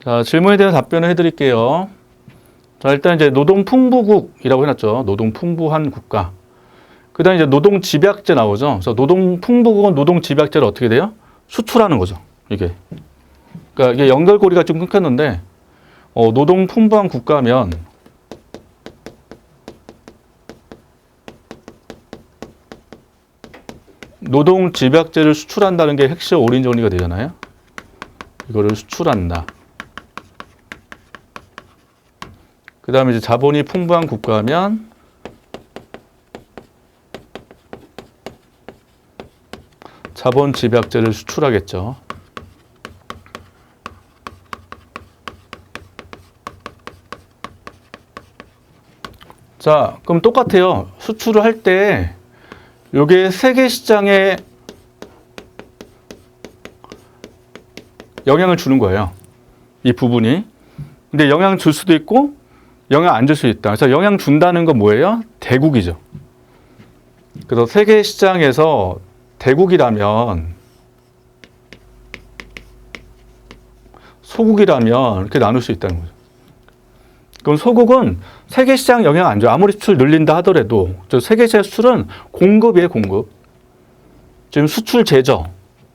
자, 질문에 대한 답변을 해드릴게요. 자, 일단 이제 노동풍부국이라고 해놨죠. 노동풍부한 국가. 그 다음에 이제 노동집약제 나오죠. 그래서 노동풍부국은 노동집약제를 어떻게 돼요? 수출하는 거죠. 이게. 그러니까 이게 연결고리가 좀 끊겼는데, 노동풍부한 국가면, 노동집약제를 수출한다는 게 핵심 오리인 정리가 되잖아요. 이거를 수출한다. 그 다음에 이제 자본이 풍부한 국가면 자본 집약제를 수출하겠죠. 자, 그럼 똑같아요. 수출을 할 때 요게 세계 시장에 영향을 주는 거예요. 이 부분이. 근데 영향 줄 수도 있고 영향 안 줄 수 있다. 그래서 영향 준다는 건 뭐예요? 대국이죠. 그래서 세계 시장에서 대국이라면 소국이라면 이렇게 나눌 수 있다는 거죠. 그럼 소국은 세계 시장 영향 안 줘요. 아무리 수출 늘린다 하더라도 세계 시장 수출은 공급이에요, 공급. 지금 수출제죠.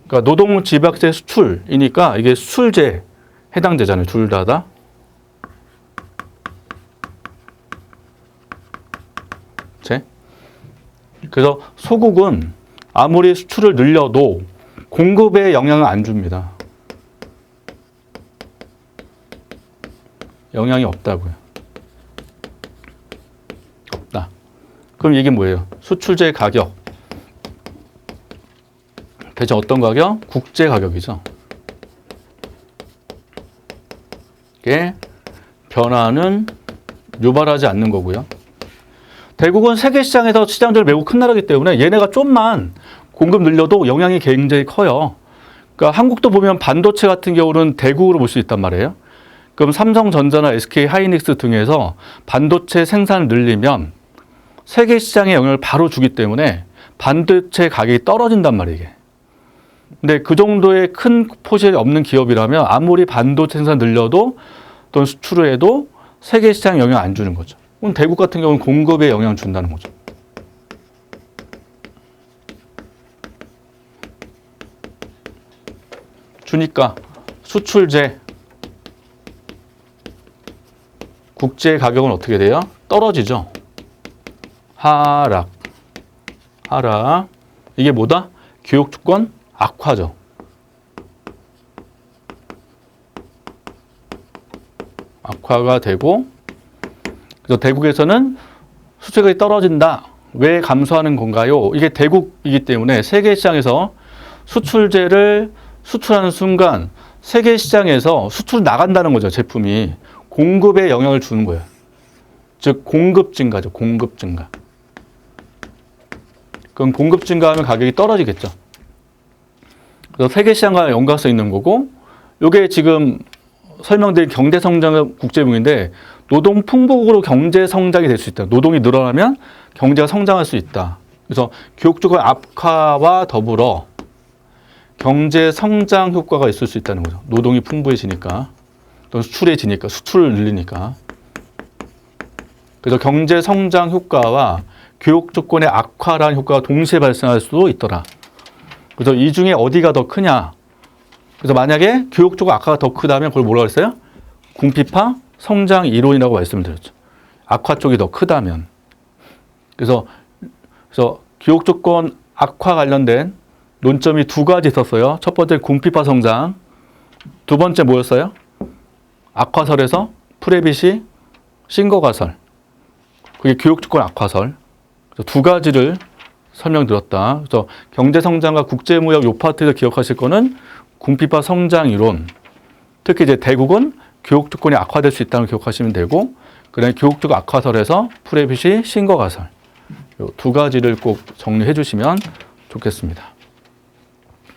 그러니까 노동집약제 수출이니까 이게 수출제 해당되잖아요. 둘 다. 그래서 소국은 아무리 수출을 늘려도 공급에 영향을 안 줍니다. 영향이 없다고요. 없다. 그럼 이게 뭐예요? 수출제 가격. 대체 어떤 가격? 국제 가격이죠. 이게 변화는 유발하지 않는 거고요. 대국은 세계 시장에서 시장적으로 매우 큰 나라이기 때문에 얘네가 좀만 공급 늘려도 영향이 굉장히 커요. 그러니까 한국도 보면 반도체 같은 경우는 대국으로 볼 수 있단 말이에요. 그럼 삼성전자나 SK 하이닉스 등에서 반도체 생산을 늘리면 세계 시장에 영향을 바로 주기 때문에 반도체 가격이 떨어진단 말이에요. 이게. 근데 그 정도의 큰 포션이 없는 기업이라면 아무리 반도체 생산 늘려도 또는 수출을 해도 세계 시장에 영향 안 주는 거죠. 그럼 대국 같은 경우는 공급에 영향을 준다는 거죠. 주니까 수출제 국제 가격은 어떻게 돼요? 떨어지죠. 하락. 이게 뭐다? 교육 주권 악화죠. 악화가 되고, 그래서 대국에서는 수출가격이 떨어진다. 왜 감소하는 건가요? 이게 대국이기 때문에 세계 시장에서 수출제를 수출하는 순간 세계 시장에서 수출 나간다는 거죠. 제품이. 공급에 영향을 주는 거예요. 즉 공급 증가죠. 공급 증가. 그럼 공급 증가하면 가격이 떨어지겠죠. 그래서 세계 시장과 연관성 있는 거고, 이게 지금 설명드린 경제성장 국제붕인데 노동 풍부국으로 경제성장이 될 수 있다. 노동이 늘어나면 경제가 성장할 수 있다. 그래서 교육적인 악화와 더불어 경제성장 효과가 있을 수 있다는 거죠. 노동이 풍부해지니까. 또 수출해지니까, 수출을 늘리니까. 그래서 경제 성장 효과와 교육 조건의 악화라는 효과가 동시에 발생할 수도 있더라. 그래서 이 중에 어디가 더 크냐? 그래서 만약에 교육 조건 악화가 더 크다면 그걸 뭐라고 했어요? 궁핍화 성장 이론이라고 말씀을 드렸죠. 악화 쪽이 더 크다면. 그래서 교육 조건 악화 관련된 논점이 두 가지 있었어요. 첫 번째 궁핍화 성장, 두 번째 뭐였어요? 악화설에서 프레빗이 신거가설, 그게 교육주권 악화설. 두 가지를 설명드렸다. 그래서 경제성장과 국제무역 요 파트에서 기억하실 거는 궁핍화 성장 이론, 특히 이제 대국은 교육주권이 악화될 수 있다는 걸 기억하시면 되고, 그다음에 교육주권 악화설에서 프레빗이 신거가설, 요 두 가지를 꼭 정리해 주시면 좋겠습니다.